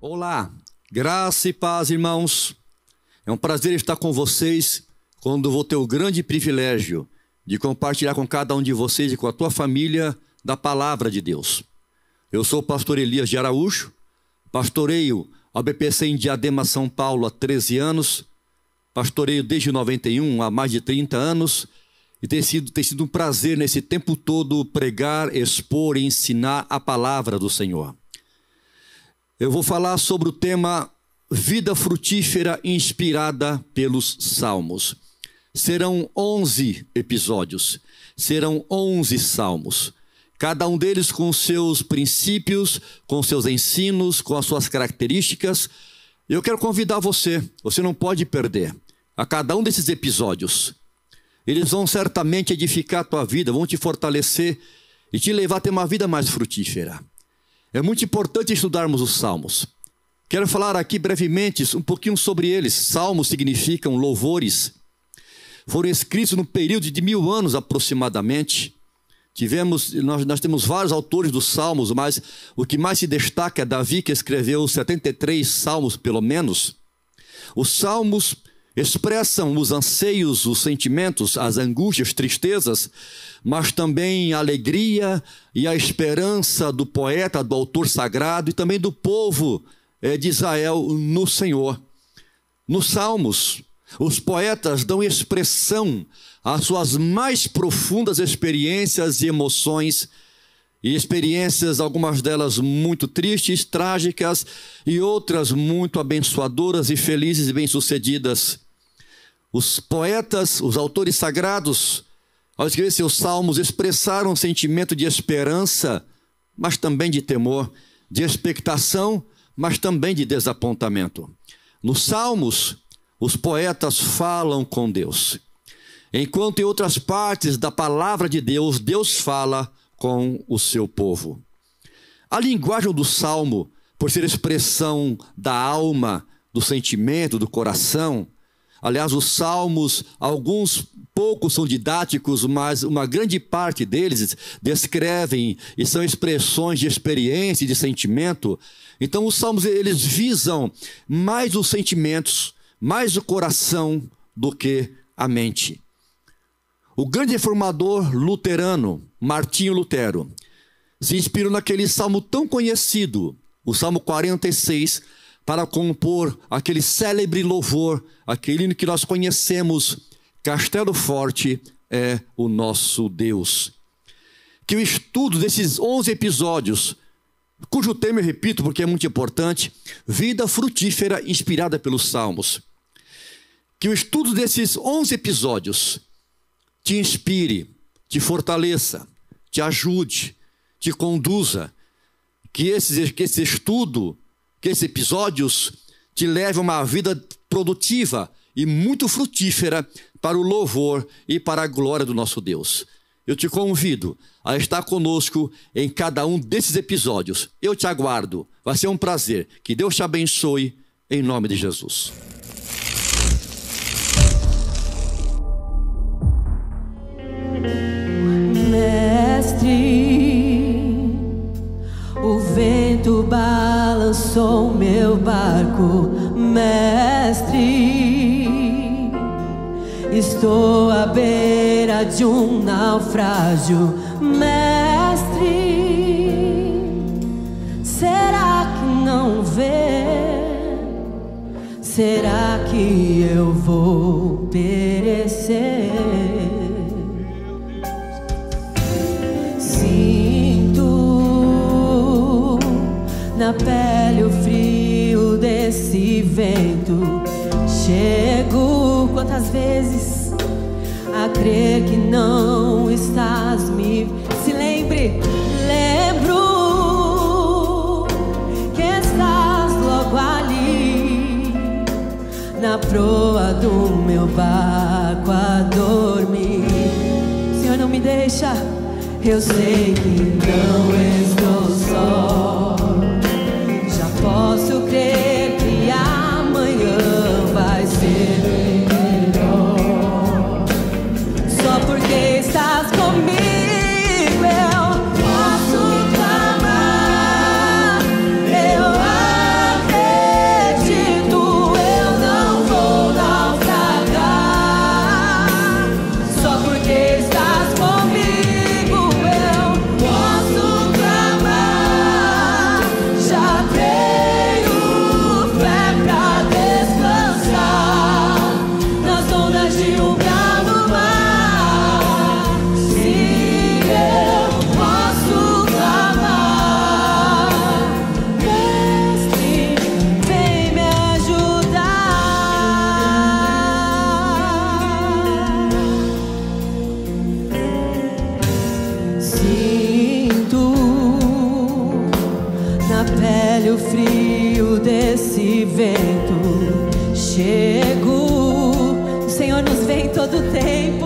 Olá, graça e paz, irmãos. É um prazer estar com vocês quando vou ter o grande privilégio de compartilhar com cada um de vocês e com a tua família da palavra de Deus. Eu sou o pastor Elias de Araújo, pastoreio a BPC em Diadema, São Paulo há 13 anos, pastoreio desde 91, há mais de 30 anos, e tem sido um prazer nesse tempo todo pregar, expor e ensinar a palavra do Senhor. Eu vou falar sobre o tema Vida Frutífera Inspirada pelos Salmos. Serão 11 episódios, serão 11 salmos, cada um deles com seus princípios, com seus ensinos, com as suas características. Eu quero convidar você não pode perder, a cada um desses episódios. Eles vão certamente edificar a tua vida, vão te fortalecer e te levar a ter uma vida mais frutífera. É muito importante estudarmos os salmos. Quero falar aqui brevemente um pouquinho sobre eles. Salmos significam louvores. Foram escritos no período de 1000 anos aproximadamente. Nós temos vários autores dos salmos, mas o que mais se destaca é Davi, que escreveu 73 salmos pelo menos. Os salmos expressam os anseios, os sentimentos, as angústias, tristezas, mas também a alegria e a esperança do poeta, do autor sagrado e também do povo de Israel no Senhor. Nos salmos, os poetas dão expressão às suas mais profundas experiências e emoções, e experiências, algumas delas muito tristes, trágicas, e outras muito abençoadoras e felizes e bem-sucedidas. Os poetas, os autores sagrados, ao escrever seus salmos, expressaram um sentimento de esperança, mas também de temor, de expectação, mas também de desapontamento. Nos salmos, os poetas falam com Deus, enquanto em outras partes da palavra de Deus, Deus fala com o seu povo. A linguagem do salmo, por ser expressão da alma, do sentimento, do coração. Aliás, os salmos, poucos são didáticos, mas uma grande parte deles descrevem e são expressões de experiência e de sentimento. Então, os salmos, eles visam mais os sentimentos, mais o coração do que a mente. O grande reformador luterano, Martinho Lutero, se inspirou naquele salmo tão conhecido, o Salmo 46, para compor aquele célebre louvor, aquele hino que nós conhecemos, Castelo Forte é o nosso Deus. Que o estudo desses 11 episódios, cujo tema eu repito porque é muito importante, vida frutífera inspirada pelos Salmos. Que o estudo desses 11 episódios te inspire, te fortaleça, te ajude, te conduza. Que esse estudo, que esses episódios te levem a uma vida produtiva e muito frutífera para o louvor e para a glória do nosso Deus. Eu te convido a estar conosco em cada um desses episódios. Eu te aguardo. Vai ser um prazer. Que Deus te abençoe em nome de Jesus. O vento balançou meu barco, mestre. Estou à beira de um naufrágio, mestre. Será que não vê? Será que eu vou perecer? Na pele o frio desse vento. Chego quantas vezes a crer que não estás me... Se lembro que estás logo ali, na proa do meu barco a dormir. O Senhor não me deixa, eu sei que não estou só. Posso crer que amanhã vai ser melhor. Só porque estás comigo eu posso clamar. Eu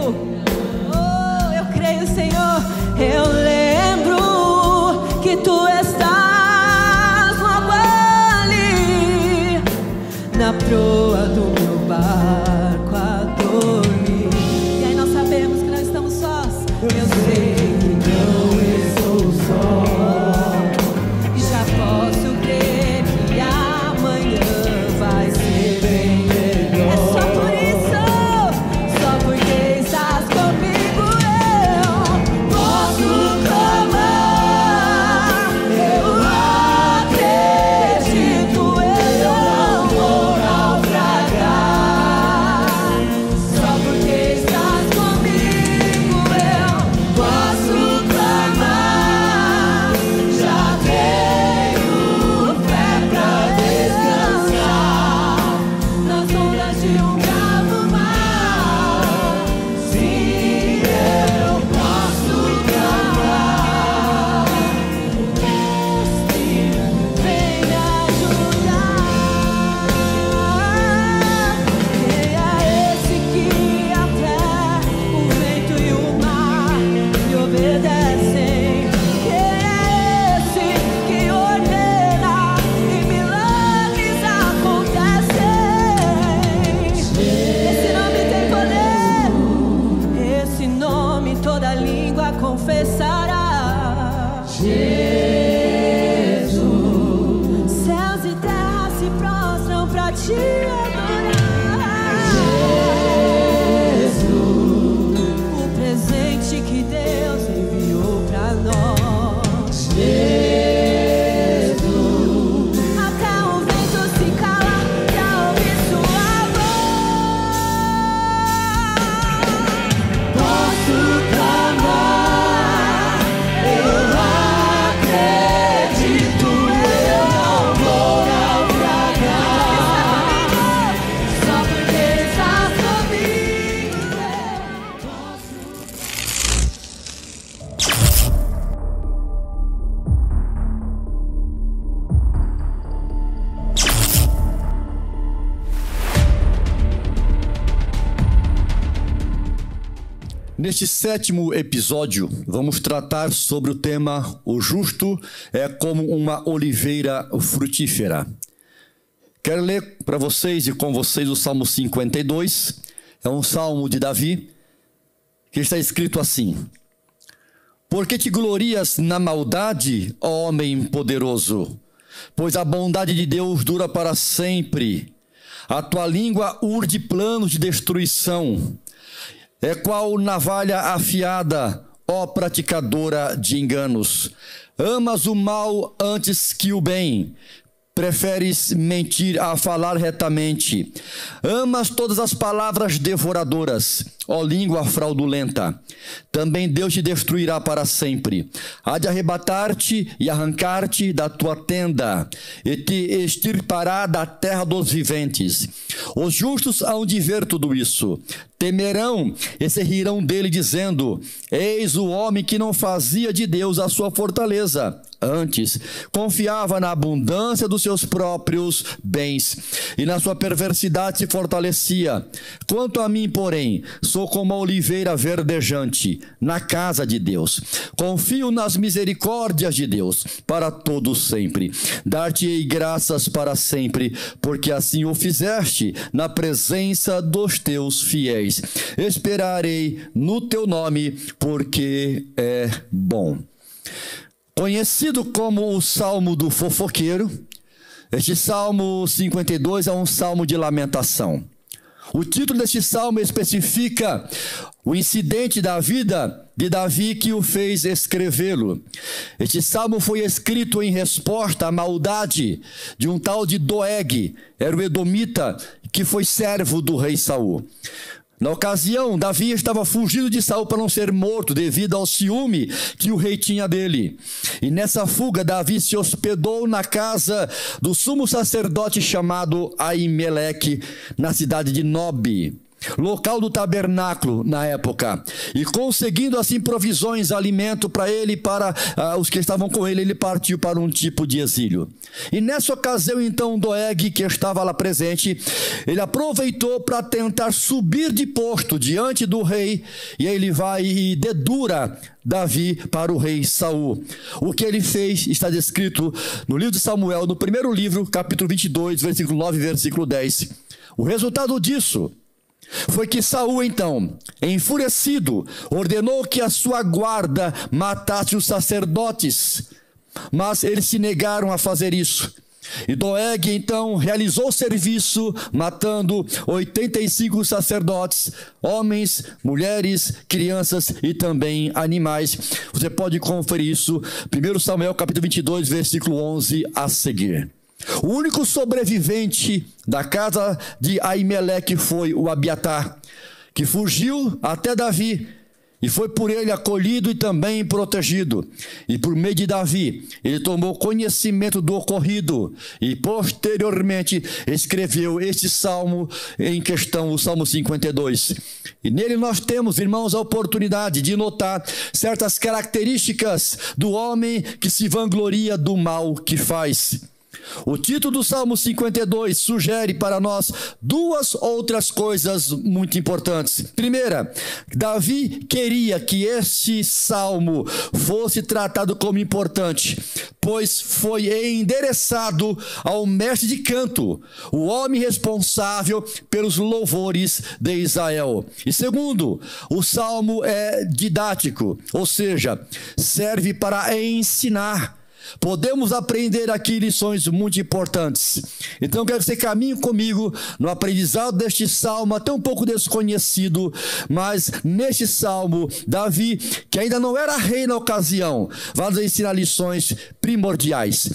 Oh, eu creio, Senhor. Eu lembro que Tu estás logo ali, na proa do meu barco a dormir. E aí nós sabemos que nós estamos sós. Eu sei que não estou só, e já posso crer que amanhã vai ser bem melhor. É só por isso, só porque estás comigo, eu posso clamar. Eu acredito, eu não vou naufragar. Só porque estás comigo, eu posso clamar. Já tenho fé pra descansar nas ondas de um bravo mar. Sim, eu posso clamar. Mestre, vem me ajudar. Quem é esse que até o vento e o mar lhe obedecem? Quem é esse que ordena e milagres acontecem? Esse nome tem poder, esse nome toda língua confessará. Jesus, céus e terra se prostram pra Te adorar. Jesus, o presente que Deus enviou pra nós. Jesus, até o vento se cala pra ouvir Sua voz. Posso clamar, eu acredito, eu não vou naufragar. Só porque estás comigo, eu posso. Neste 7º episódio, vamos tratar sobre o tema O justo é como uma oliveira frutífera. Quero ler para vocês e com vocês o Salmo 52. É um salmo de Davi, que está escrito assim: Por que te glorias na maldade, ó homem poderoso? Pois a bondade de Deus dura para sempre. A tua língua urde planos de destruição. É qual navalha afiada, ó praticadora de enganos. Amas o mal antes que o bem. Preferes mentir a falar retamente. Amas todas as palavras devoradoras, ó língua fraudulenta. Também Deus te destruirá para sempre. Há de arrebatar-te e arrancar-te da tua tenda, e te extirpará da terra dos viventes. Os justos hão de ver tudo isso. Temerão e se rirão dele, dizendo: Eis o homem que não fazia de Deus a sua fortaleza. Antes, confiava na abundância dos seus próprios bens, e na sua perversidade se fortalecia. Quanto a mim, porém, sou como a oliveira verdejante na casa de Deus. Confio nas misericórdias de Deus para todos sempre. Dar-te-ei graças para sempre, porque assim o fizeste na presença dos teus fiéis. Esperarei no teu nome, porque é bom. Conhecido como o Salmo do Fofoqueiro, este Salmo 52 é um salmo de lamentação. O título deste salmo especifica o incidente da vida de Davi que o fez escrevê-lo. Este salmo foi escrito em resposta à maldade de um tal de Doeg, era o edomita que foi servo do rei Saul. Na ocasião, Davi estava fugindo de Saul para não ser morto devido ao ciúme que o rei tinha dele. E nessa fuga, Davi se hospedou na casa do sumo sacerdote chamado Aimeleque, na cidade de Nob. local do tabernáculo na época, e conseguindo assim provisões, alimento para ele e para os que estavam com ele, ele partiu para um tipo de exílio. E nessa ocasião então Doeg, que estava lá presente, ele aproveitou para tentar subir de posto diante do rei, e ele vai e dedura Davi para o rei Saul. O que ele fez está descrito no livro de Samuel, no primeiro livro, capítulo 22, versículo 9 e versículo 10. O resultado disso foi que Saul, então, enfurecido, ordenou que a sua guarda matasse os sacerdotes, mas eles se negaram a fazer isso. E Doeg, então, realizou o serviço, matando 85 sacerdotes, homens, mulheres, crianças e também animais. Você pode conferir isso, 1 Samuel, capítulo 22, versículo 11 a seguir. O único sobrevivente da casa de Aimeleque foi o Abiatar, que fugiu até Davi, e foi por ele acolhido e também protegido. E por meio de Davi, ele tomou conhecimento do ocorrido e posteriormente escreveu este salmo em questão, o Salmo 52. E nele nós temos, irmãos, a oportunidade de notar certas características do homem que se vangloria do mal que faz. O título do Salmo 52 sugere para nós duas outras coisas muito importantes. Primeira, Davi queria que este salmo fosse tratado como importante, pois foi endereçado ao mestre de canto, o homem responsável pelos louvores de Israel. E segundo, o salmo é didático, ou seja, serve para ensinar. Podemos aprender aqui lições muito importantes. Então quero que você caminhe comigo no aprendizado deste salmo, até um pouco desconhecido, mas neste salmo, Davi, que ainda não era rei na ocasião, vai nos ensinar lições primordiais.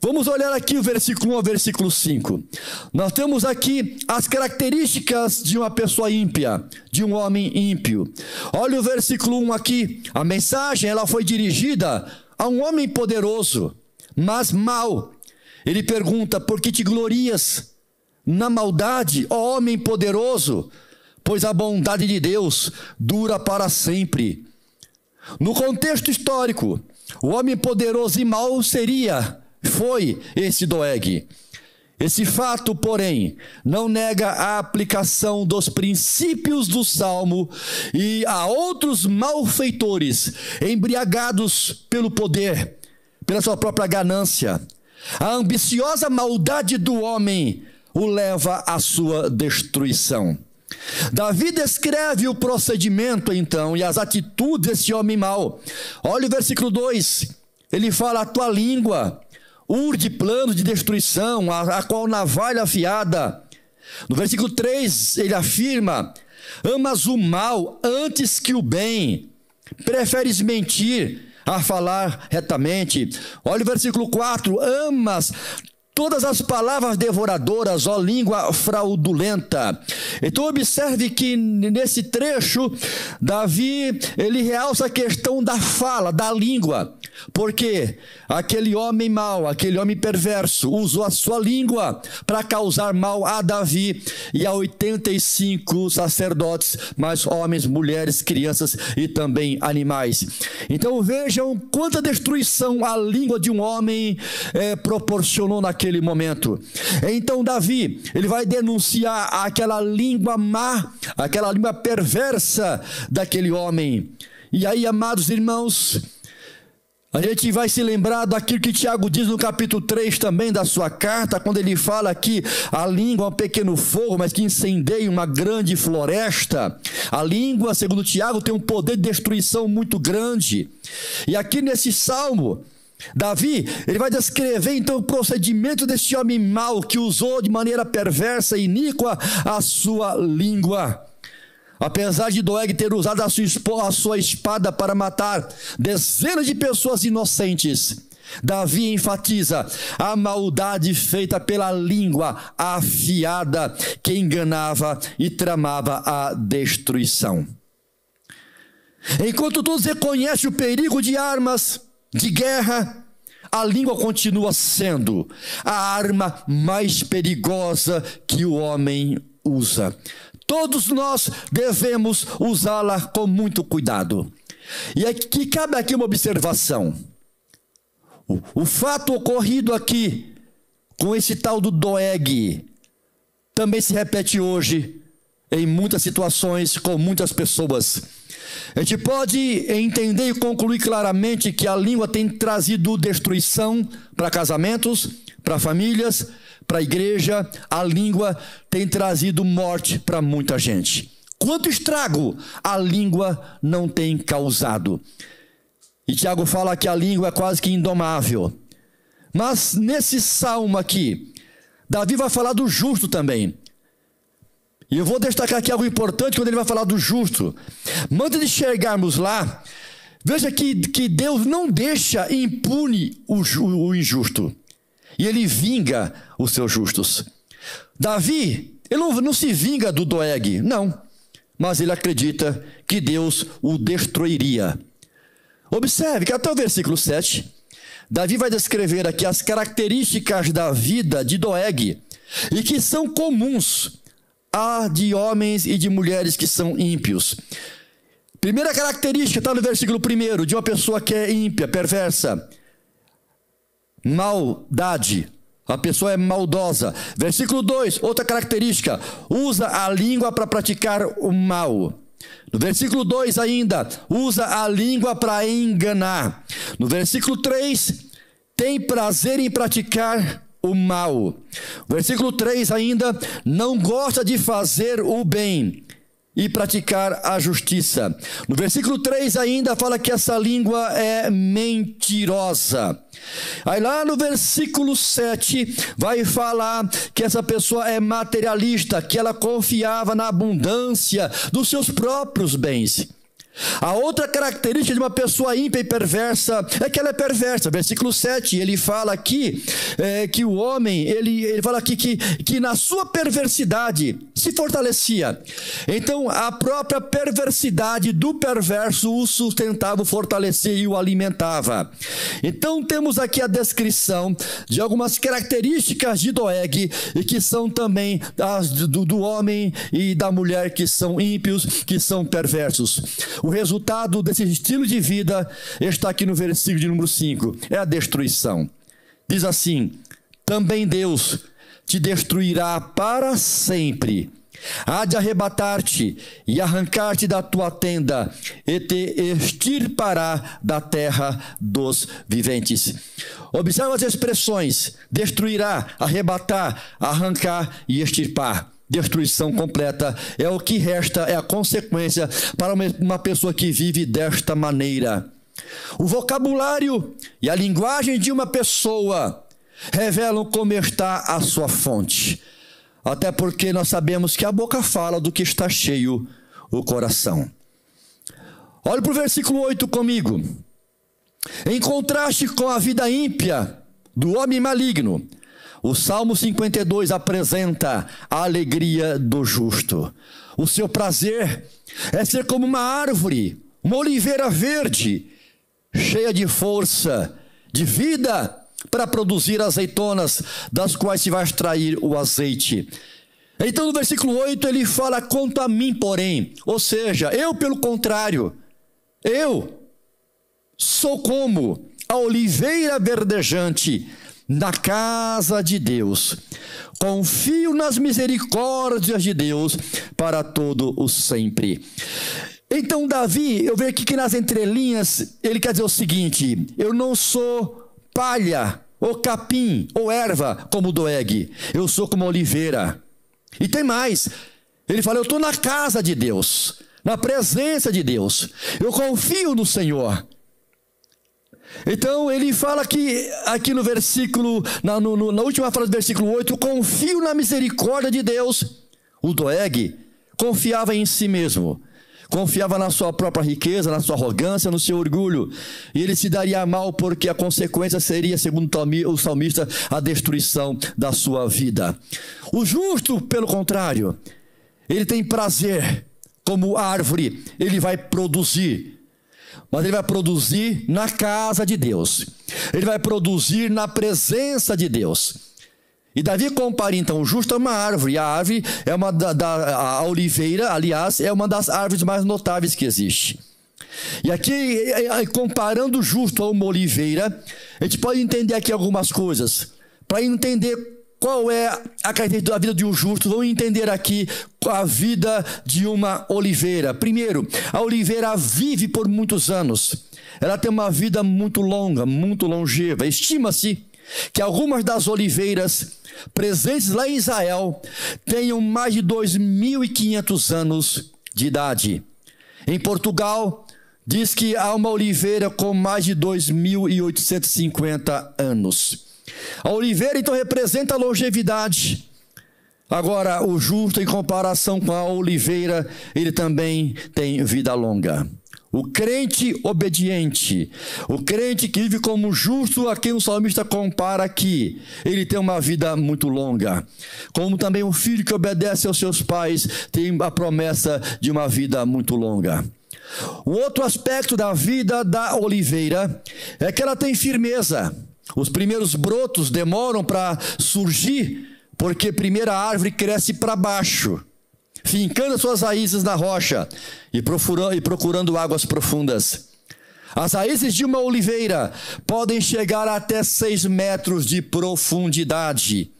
Vamos olhar aqui o versículo 1 ao versículo 5. Nós temos aqui as características de uma pessoa ímpia, de um homem ímpio. Olha o versículo 1 aqui. A mensagem ela foi dirigida a um homem poderoso, mas mau. Ele pergunta: por que te glorias na maldade, ó homem poderoso? Pois a bondade de Deus dura para sempre. No contexto histórico, o homem poderoso e mau foi esse Doeg. Esse fato, porém, não nega a aplicação dos princípios do Salmo e a outros malfeitores embriagados pelo poder, pela sua própria ganância. A ambiciosa maldade do homem o leva à sua destruição. Davi descreve o procedimento, então, e as atitudes desse homem mau. Olha o versículo 2. Ele fala: a tua língua urde plano de destruição, a qual navalha afiada. No versículo 3, ele afirma: amas o mal antes que o bem, preferes mentir a falar retamente. Olha o versículo 4, amas todas as palavras devoradoras, ó língua fraudulenta. Então observe que nesse trecho, Davi, ele realça a questão da fala, da língua. Porque aquele homem mau, aquele homem perverso, usou a sua língua para causar mal a Davi e a 85 sacerdotes, mais homens, mulheres, crianças e também animais. Então vejam quanta destruição a língua de um homem proporcionou naquele momento. Então Davi, ele vai denunciar aquela língua má, aquela língua perversa daquele homem. E aí, amados irmãos, a gente vai se lembrar daquilo que Tiago diz no capítulo 3 também da sua carta, quando ele fala que a língua é um pequeno fogo, mas que incendeia uma grande floresta. A língua, segundo Tiago, tem um poder de destruição muito grande. E aqui nesse salmo, Davi, ele vai descrever então o procedimento desse homem mau que usou de maneira perversa e iníqua a sua língua. Apesar de Doeg ter usado a sua espada para matar dezenas de pessoas inocentes, Davi enfatiza a maldade feita pela língua afiada que enganava e tramava a destruição. Enquanto todos reconhecem o perigo de armas de guerra, a língua continua sendo a arma mais perigosa que o homem usa. Todos nós devemos usá-la com muito cuidado. E aqui cabe aqui uma observação. O fato ocorrido aqui com esse tal do Doeg também se repete hoje em muitas situações com muitas pessoas. A gente pode entender e concluir claramente que a língua tem trazido destruição para casamentos, para famílias, para a igreja. A língua tem trazido morte para muita gente. Quanto estrago a língua não tem causado? E Tiago fala que a língua é quase que indomável. Mas nesse salmo aqui, Davi vai falar do justo também. E eu vou destacar aqui algo importante quando ele vai falar do justo. Mas antes de chegarmos lá, veja que Deus não deixa impune o injusto. E ele vinga os seus justos. Davi, ele não se vinga do Doeg, não. Mas ele acredita que Deus o destruiria. Observe que até o versículo 7, Davi vai descrever aqui as características da vida de Doeg, e que são comuns a de homens e de mulheres que são ímpios. Primeira característica está no versículo 1, de uma pessoa que é ímpia, perversa. Maldade. A pessoa é maldosa. Versículo 2, outra característica, usa a língua para praticar o mal. No versículo 2 ainda, usa a língua para enganar. No versículo 3, tem prazer em praticar o mal. Versículo 3 ainda, não gosta de fazer o bem e praticar a justiça. No versículo 3 ainda fala que essa língua é mentirosa. Aí lá no versículo 7 vai falar que essa pessoa é materialista, que ela confiava na abundância dos seus próprios bens. A outra característica de uma pessoa ímpia e perversa é que ela é perversa. Versículo 7, ele fala aqui que o homem, ele fala aqui que na sua perversidade se fortalecia. Então a própria perversidade do perverso o sustentava, o fortalecia e o alimentava. Então temos aqui a descrição de algumas características de Doeg, e que são também as do homem e da mulher que são ímpios, que são perversos. O resultado desse estilo de vida está aqui no versículo de número 5, é a destruição. Diz assim: também Deus te destruirá para sempre, há de arrebatar-te e arrancar-te da tua tenda, e te extirpará da terra dos viventes. Observe as expressões: destruirá, arrebatar, arrancar e extirpar. Destruição completa é o que resta, é a consequência para uma pessoa que vive desta maneira. O vocabulário e a linguagem de uma pessoa revelam como está a sua fonte. Até porque nós sabemos que a boca fala do que está cheio o coração. Olhe para o versículo 8 comigo. Em contraste com a vida ímpia do homem maligno, o Salmo 52 apresenta a alegria do justo. O seu prazer é ser como uma árvore, uma oliveira verde, cheia de força, de vida, para produzir azeitonas, das quais se vai extrair o azeite. Então no versículo 8 ele fala: quanto a mim, porém, ou seja, eu pelo contrário, eu sou como a oliveira verdejante na casa de Deus. Confio nas misericórdias de Deus para todo o sempre. Então Davi, eu vejo aqui que nas entrelinhas, ele quer dizer o seguinte: eu não sou palha, ou capim, ou erva, como Doeg. Eu sou como oliveira. E tem mais. Ele fala: eu estou na casa de Deus, na presença de Deus. Eu confio no Senhor. Então ele fala que aqui no versículo, na última frase do versículo 8, confio na misericórdia de Deus. O Doeg confiava em si mesmo, confiava na sua própria riqueza, na sua arrogância, no seu orgulho, e ele se daria mal porque a consequência seria, segundo o salmista, a destruição da sua vida. O justo, pelo contrário, ele tem prazer, como árvore, ele vai produzir. Mas ele vai produzir na casa de Deus. Ele vai produzir na presença de Deus. E Davi compara então o justo a uma árvore, e a árvore é a oliveira, aliás, é uma das árvores mais notáveis que existe. E aqui, comparando o justo a uma oliveira, a gente pode entender aqui algumas coisas. Para entender qual é a característica da vida de um justo, vamos entender aqui a vida de uma oliveira. Primeiro, a oliveira vive por muitos anos. Ela tem uma vida muito longa, muito longeva. Estima-se que algumas das oliveiras presentes lá em Israel tenham mais de 2.500 anos de idade. Em Portugal, diz que há uma oliveira com mais de 2.850 anos. A oliveira, então, representa a longevidade. Agora, o justo, em comparação com a oliveira, ele também tem vida longa. O crente obediente, o crente que vive como justo, a quem o salmista compara aqui, ele tem uma vida muito longa. Como também o filho que obedece aos seus pais tem a promessa de uma vida muito longa. Um outro aspecto da vida da oliveira é que ela tem firmeza. Os primeiros brotos demoram para surgir, porque primeiro a árvore cresce para baixo, fincando suas raízes na rocha e procurando águas profundas. As raízes de uma oliveira podem chegar até 6 metros de profundidade.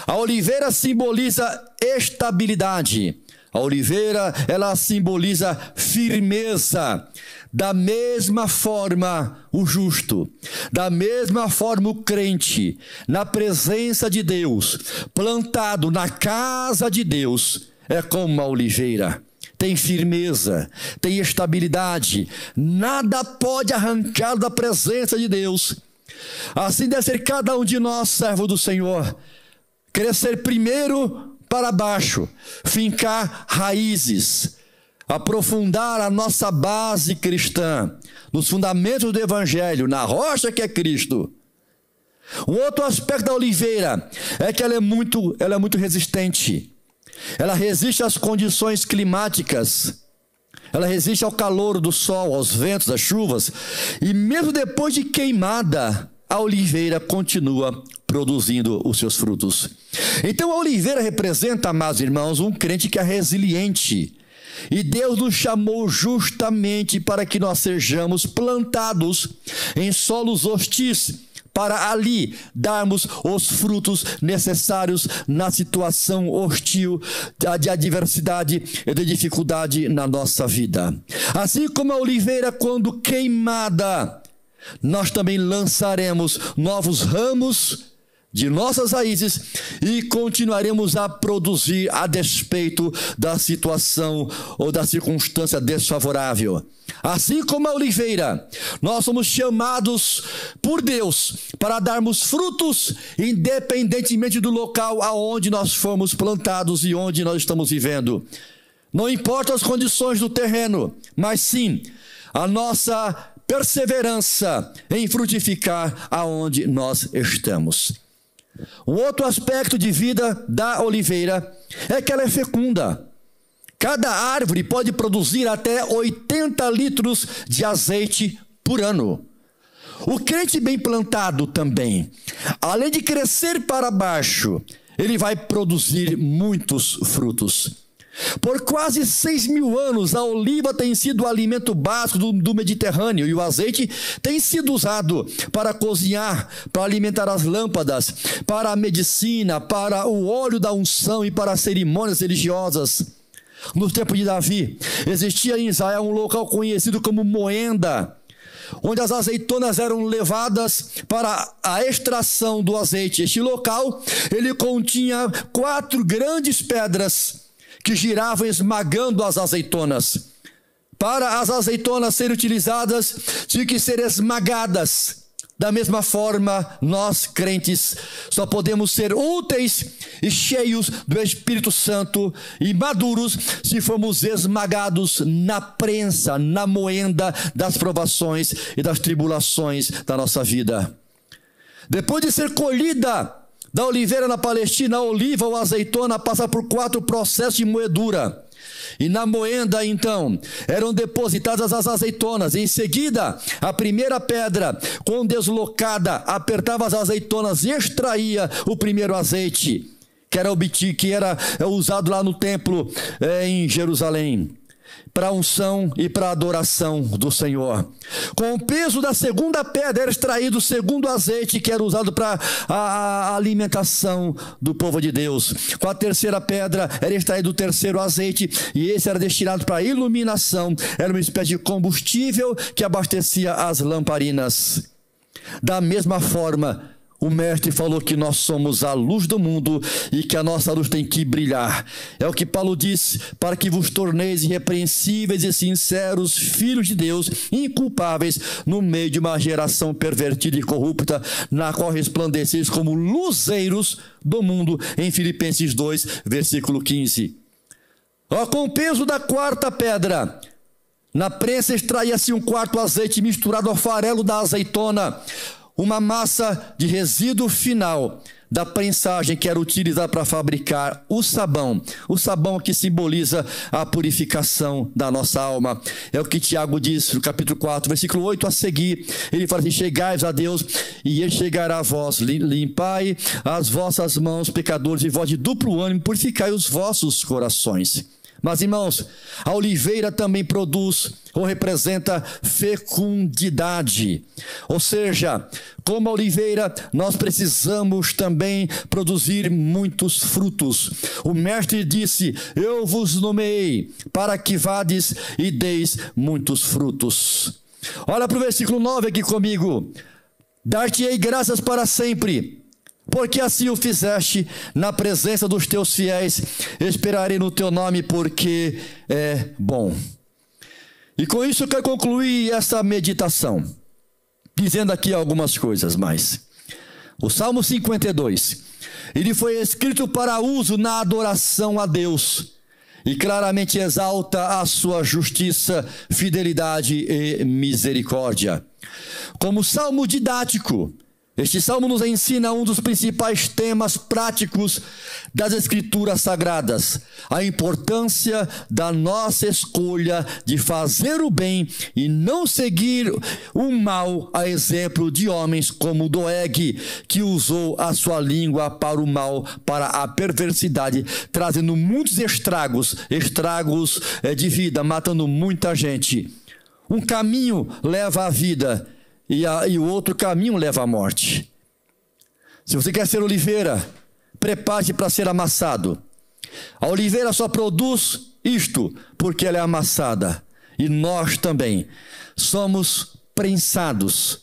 A oliveira simboliza estabilidade. A oliveira, ela simboliza firmeza. Da mesma forma, o justo, da mesma forma o crente, na presença de Deus, plantado na casa de Deus, é como uma oliveira. Tem firmeza, tem estabilidade, nada pode arrancá-lo da presença de Deus. Assim deve ser cada um de nós, servo do Senhor, crescer primeiro para baixo, fincar raízes, aprofundar a nossa base cristã, nos fundamentos do Evangelho, na rocha que é Cristo. Um outro aspecto da oliveira é que ela é muito resistente. Ela resiste às condições climáticas, ela resiste ao calor do sol, aos ventos, às chuvas, e mesmo depois de queimada, a oliveira continua produzindo os seus frutos. Então a oliveira representa, amados irmãos, um crente que é resiliente. E Deus nos chamou justamente para que nós sejamos plantados em solos hostis, para ali darmos os frutos necessários na situação hostil de adversidade e de dificuldade na nossa vida. Assim como a oliveira, quando queimada, nós também lançaremos novos ramos de nossas raízes e continuaremos a produzir a despeito da situação ou da circunstância desfavorável. Assim como a oliveira, nós somos chamados por Deus para darmos frutos independentemente do local aonde nós fomos plantados e onde nós estamos vivendo. Não importa as condições do terreno, mas sim a nossa perseverança em frutificar aonde nós estamos. Um outro aspecto de vida da oliveira é que ela é fecunda. Cada árvore pode produzir até 80 litros de azeite por ano. O crente bem plantado também, além de crescer para baixo, ele vai produzir muitos frutos. Por quase 6.000 anos, a oliva tem sido o alimento básico do Mediterrâneo e o azeite tem sido usado para cozinhar, para alimentar as lâmpadas, para a medicina, para o óleo da unção e para cerimônias religiosas. No tempo de Davi, existia em Israel um local conhecido como moenda, onde as azeitonas eram levadas para a extração do azeite. Este local, ele continha 4 grandes pedras que giravam esmagando as azeitonas. Para as azeitonas serem utilizadas, tinham que ser esmagadas. Da mesma forma, nós crentes só podemos ser úteis e cheios do Espírito Santo e maduros se formos esmagados na prensa, na moenda das provações e das tribulações da nossa vida. Depois de ser colhida da oliveira na Palestina, a oliva ou a azeitona passa por 4 processos de moedura. E na moenda, então, eram depositadas as azeitonas. Em seguida, a primeira pedra, quando deslocada, apertava as azeitonas e extraía o primeiro azeite, que era usado lá no templo em Jerusalém, para a unção e para a adoração do Senhor. Com o peso da segunda pedra era extraído o segundo azeite, que era usado para a alimentação do povo de Deus. Com a terceira pedra era extraído o terceiro azeite, e esse era destinado para a iluminação. Era uma espécie de combustível que abastecia as lamparinas. Da mesma forma, o mestre falou que nós somos a luz do mundo e que a nossa luz tem que brilhar. É o que Paulo diz: para que vos torneis irrepreensíveis e sinceros, filhos de Deus, inculpáveis, no meio de uma geração pervertida e corrupta, na qual resplandeceis como luzeiros do mundo, em Filipenses 2, versículo 15. Com o peso da quarta pedra, na prensa extraía-se um quarto azeite misturado ao farelo da azeitona, uma massa de resíduo final da prensagem que era utilizada para fabricar o sabão que simboliza a purificação da nossa alma. É o que Tiago diz no capítulo 4, versículo 8 a seguir. Ele fala assim: chegais a Deus e ele chegará a vós, limpai as vossas mãos, pecadores, e vós de duplo ânimo, purificai os vossos corações. Mas, irmãos, a oliveira também produz ou representa fecundidade. Ou seja, como a oliveira, nós precisamos também produzir muitos frutos. O mestre disse: eu vos nomeei para que vades e deis muitos frutos. Olha para o versículo 9 aqui comigo: dar-te-ei graças para sempre, porque assim o fizeste na presença dos teus fiéis. Esperarei no teu nome, porque é bom. E com isso eu quero concluir essa meditação, dizendo aqui algumas coisas mais. O Salmo 52, ele foi escrito para uso na adoração a Deus, e claramente exalta a sua justiça, fidelidade e misericórdia. Como salmo didático, este salmo nos ensina um dos principais temas práticos das Escrituras Sagradas: a importância da nossa escolha de fazer o bem e não seguir o mal, a exemplo de homens como Doeg, que usou a sua língua para o mal, para a perversidade, trazendo muitos estragos de vida, matando muita gente. Um caminho leva à vida e o outro caminho leva à morte. Se você quer ser oliveira, prepare-se para ser amassado. A oliveira só produz isto porque ela é amassada. E nós também somos prensados,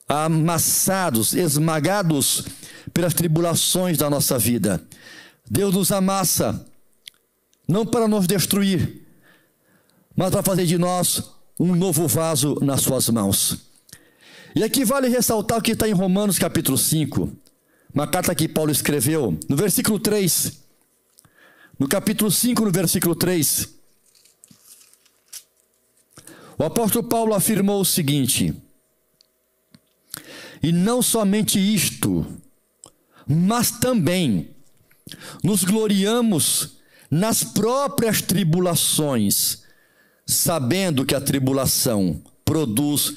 amassados, esmagados pelas tribulações da nossa vida. Deus nos amassa, não para nos destruir, mas para fazer de nós um novo vaso nas suas mãos. E aqui vale ressaltar o que está em Romanos capítulo 5, uma carta que Paulo escreveu, no versículo 3, no capítulo 5, no versículo 3, o apóstolo Paulo afirmou o seguinte: e não somente isto, mas também nos gloriamos nas próprias tribulações, sabendo que a tribulação produz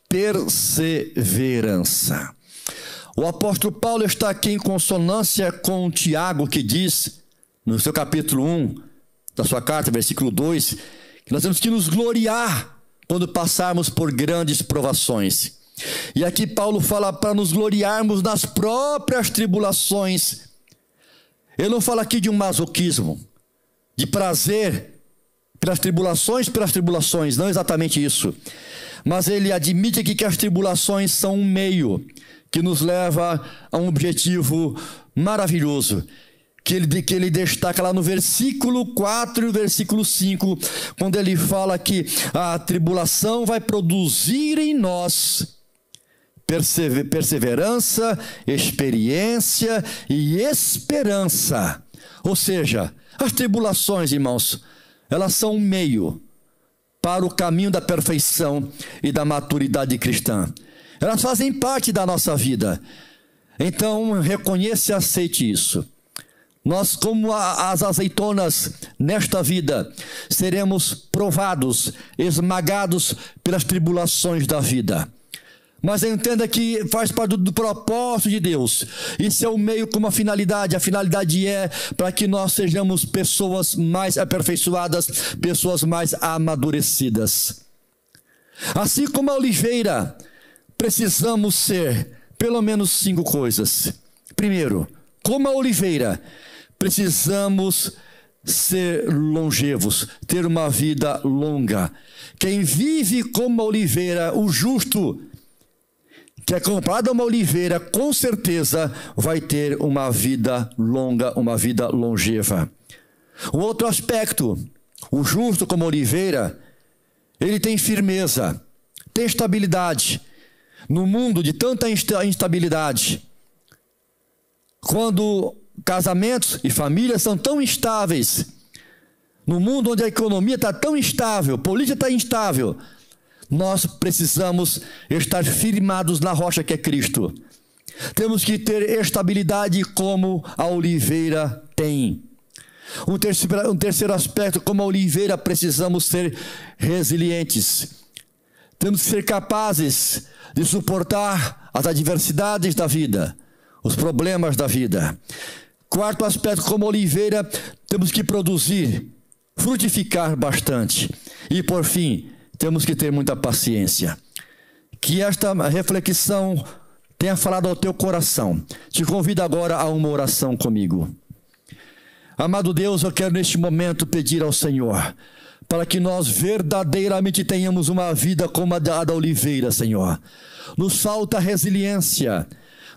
perseverança. O apóstolo Paulo está aqui em consonância com Tiago, que diz, no seu capítulo 1 da sua carta, versículo 2, que nós temos que nos gloriar quando passarmos por grandes provações. E aqui Paulo fala para nos gloriarmos nas próprias tribulações. Ele não fala aqui de um masoquismo, de prazer pelas tribulações, não exatamente isso. Mas ele admite aqui que as tribulações são um meio que nos leva a um objetivo maravilhoso, que ele destaca lá no versículo 4 e versículo 5, quando ele fala que a tribulação vai produzir em nós perseverança, experiência e esperança. Ou seja, as tribulações, irmãos, elas são um meio para o caminho da perfeição e da maturidade cristã. Elas fazem parte da nossa vida. Então, reconheça e aceite isso. Nós, como as azeitonas nesta vida, seremos provados, esmagados pelas tribulações da vida. Mas entenda que faz parte do propósito de Deus. Isso é o meio com uma finalidade. A finalidade é para que nós sejamos pessoas mais aperfeiçoadas, pessoas mais amadurecidas. Assim como a oliveira, precisamos ser pelo menos 5 coisas. Primeiro, como a oliveira, precisamos ser longevos, ter uma vida longa. Quem vive como a oliveira, o justo, que é comparado a uma oliveira, com certeza vai ter uma vida longa, uma vida longeva. Um outro aspecto, o justo como oliveira, ele tem firmeza, tem estabilidade. No mundo de tanta instabilidade, quando casamentos e famílias são tão instáveis, no mundo onde a economia está tão instável, a política está instável, nós precisamos estar firmados na rocha que é Cristo. Temos que ter estabilidade como a oliveira tem. Um terceiro aspecto, como a oliveira, precisamos ser resilientes. Temos que ser capazes de suportar as adversidades da vida, os problemas da vida. Quarto aspecto, como oliveira, temos que produzir, frutificar bastante. E por fim, temos que ter muita paciência. Que esta reflexão tenha falado ao teu coração. Te convido agora a uma oração comigo. Amado Deus, eu quero neste momento pedir ao Senhor, para que nós verdadeiramente tenhamos uma vida como a da oliveira, Senhor. Nos falta resiliência,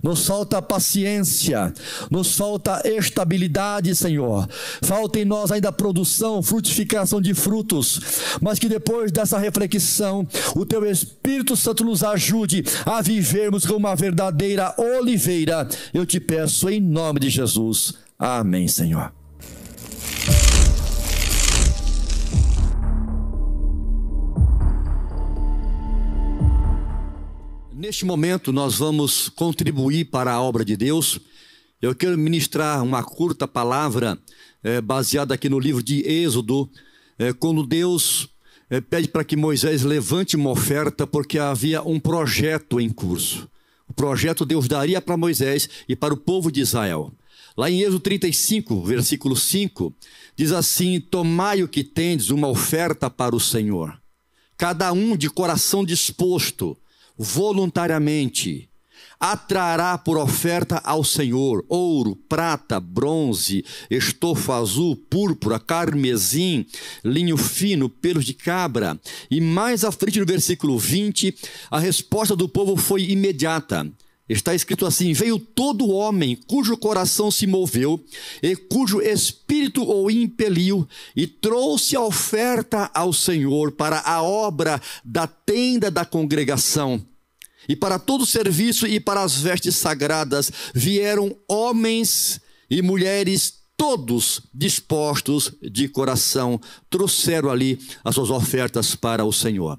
nos falta paciência, nos falta estabilidade, Senhor. Falta em nós ainda produção, frutificação de frutos, mas que depois dessa reflexão, o Teu Espírito Santo nos ajude a vivermos como uma verdadeira oliveira. Eu te peço em nome de Jesus. Amém, Senhor. Neste momento nós vamos contribuir para a obra de Deus. Eu quero ministrar uma curta palavra baseada aqui no livro de Êxodo, quando Deus pede para que Moisés levante uma oferta, porque havia um projeto em curso. O projeto Deus daria para Moisés e para o povo de Israel. Lá em Êxodo 35, versículo 5, diz assim: tomai o que tendes, uma oferta para o Senhor, cada um de coração disposto, voluntariamente, atrará por oferta ao Senhor ouro, prata, bronze, estofa azul, púrpura, carmesim, linho fino, pelos de cabra. E mais à frente no versículo 20, a resposta do povo foi imediata. Está escrito assim: veio todo homem cujo coração se moveu e cujo espírito o impeliu, e trouxe a oferta ao Senhor para a obra da tenda da congregação. E para todo o serviço e para as vestes sagradas vieram homens e mulheres, todos dispostos de coração, trouxeram ali as suas ofertas para o Senhor.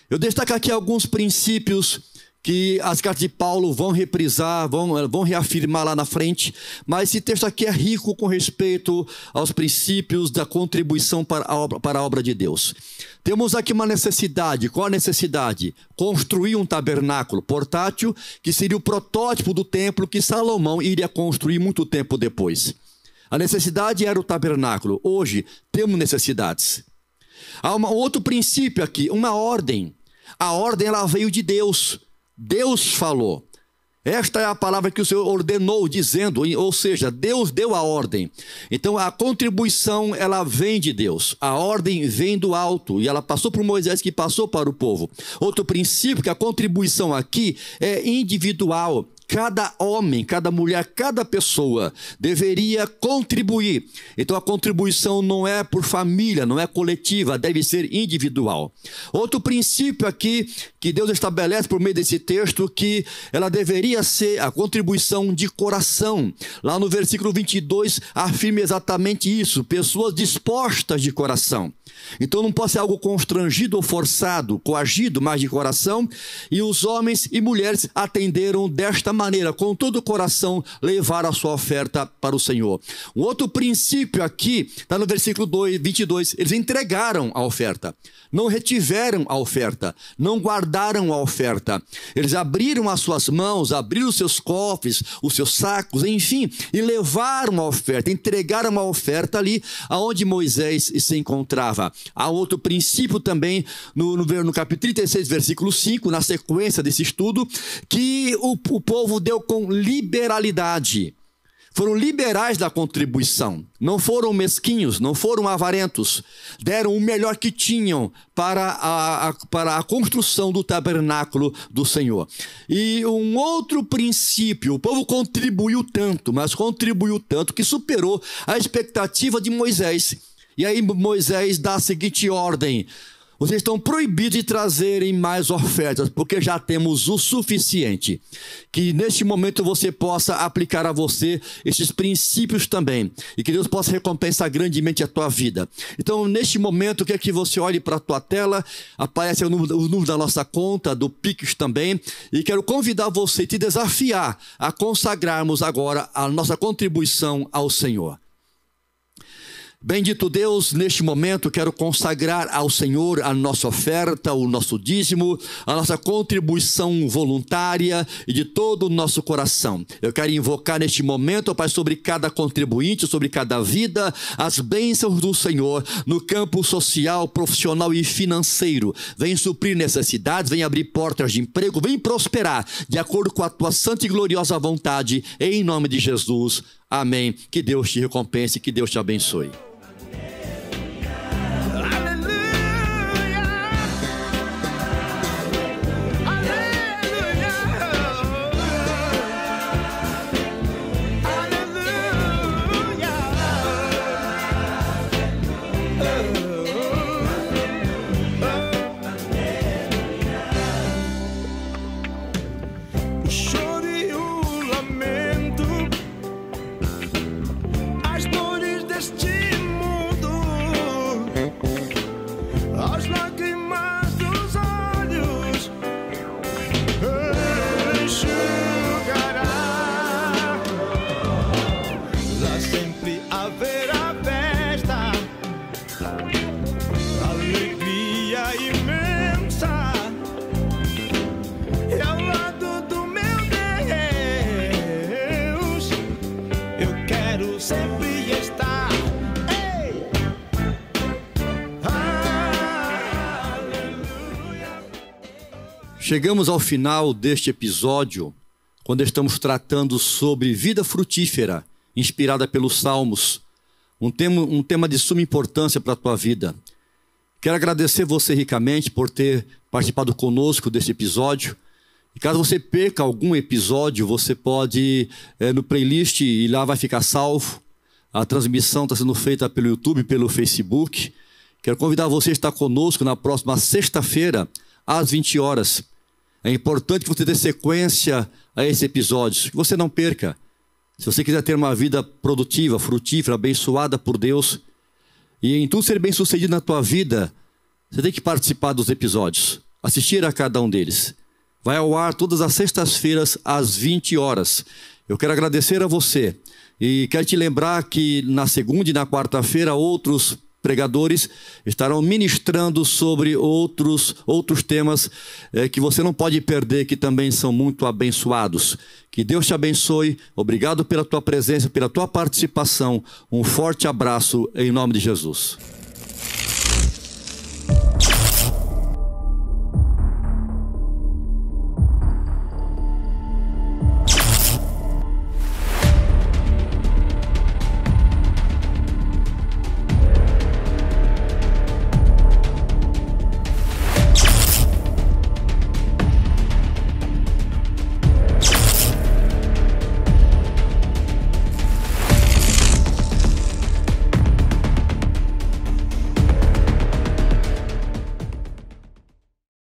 Eu destaco aqui alguns princípios que as cartas de Paulo vão reprisar, vão reafirmar lá na frente, mas esse texto aqui é rico com respeito aos princípios da contribuição para a obra de Deus. Temos aqui uma necessidade. Qual a necessidade? Construir um tabernáculo portátil, que seria o protótipo do templo que Salomão iria construir muito tempo depois. A necessidade era o tabernáculo. Hoje temos necessidades. Há um outro princípio aqui, uma ordem. A ordem ela veio de Deus. Deus falou. Esta é a palavra que o Senhor ordenou, dizendo, ou seja, Deus deu a ordem. Então a contribuição ela vem de Deus. A ordem vem do alto e ela passou por Moisés, que passou para o povo. Outro princípio, que a contribuição aqui é individual. Cada homem, cada mulher, cada pessoa deveria contribuir. Então a contribuição não é por família, não é coletiva, deve ser individual. Outro princípio aqui que Deus estabelece por meio desse texto, que ela deveria ser a contribuição de coração. Lá no versículo 22 afirma exatamente isso: pessoas dispostas de coração. Então não pode ser algo constrangido ou forçado, coagido, mas de coração. E os homens e mulheres atenderam desta maneira, com todo o coração, levar a sua oferta para o Senhor. Um outro princípio aqui, está no versículo 22, eles entregaram a oferta. Não retiveram a oferta, não guardaram a oferta. Eles abriram as suas mãos, abriram os seus cofres, os seus sacos, enfim, e levaram a oferta, entregaram a oferta ali aonde Moisés se encontrava. Há outro princípio também no capítulo 36, versículo 5, na sequência desse estudo, que o povo deu com liberalidade. Foram liberais da contribuição, não foram mesquinhos, não foram avarentos, deram o melhor que tinham para a construção do tabernáculo do Senhor. E um outro princípio, o povo contribuiu tanto, mas contribuiu tanto que superou a expectativa de Moisés. E aí Moisés dá a seguinte ordem: vocês estão proibidos de trazerem mais ofertas, porque já temos o suficiente. Que neste momento você possa aplicar a você esses princípios também. E que Deus possa recompensar grandemente a tua vida. Então, neste momento, eu quero que você olhe para a tua tela. Aparece o número da nossa conta, do Pix também. E quero convidar você e te desafiar a consagrarmos agora a nossa contribuição ao Senhor. Bendito Deus, neste momento quero consagrar ao Senhor a nossa oferta, o nosso dízimo, a nossa contribuição voluntária e de todo o nosso coração. Eu quero invocar neste momento, Pai, sobre cada contribuinte, sobre cada vida, as bênçãos do Senhor no campo social, profissional e financeiro. Vem suprir necessidades, vem abrir portas de emprego, vem prosperar de acordo com a tua santa e gloriosa vontade, em nome de Jesus. Amém. Que Deus te recompense, que Deus te abençoe. Chegamos ao final deste episódio, quando estamos tratando sobre vida frutífera, inspirada pelos Salmos, um tema de suma importância para a tua vida. Quero agradecer você ricamente por ter participado conosco deste episódio. E caso você perca algum episódio, você pode no playlist e lá vai ficar salvo. A transmissão está sendo feita pelo YouTube, pelo Facebook. Quero convidar você a estar conosco na próxima sexta-feira, às 20 horas. É importante que você dê sequência a esses episódios, que você não perca. Se você quiser ter uma vida produtiva, frutífera, abençoada por Deus, e em tudo ser bem sucedido na tua vida, você tem que participar dos episódios, assistir a cada um deles. Vai ao ar todas as sextas-feiras, às 20 horas. Eu quero agradecer a você e quero te lembrar que na segunda e na quarta-feira outros pregadores estarão ministrando sobre outros temas que você não pode perder, que também são muito abençoados. Que Deus te abençoe. Obrigado pela tua presença, pela tua participação. Um forte abraço em nome de Jesus.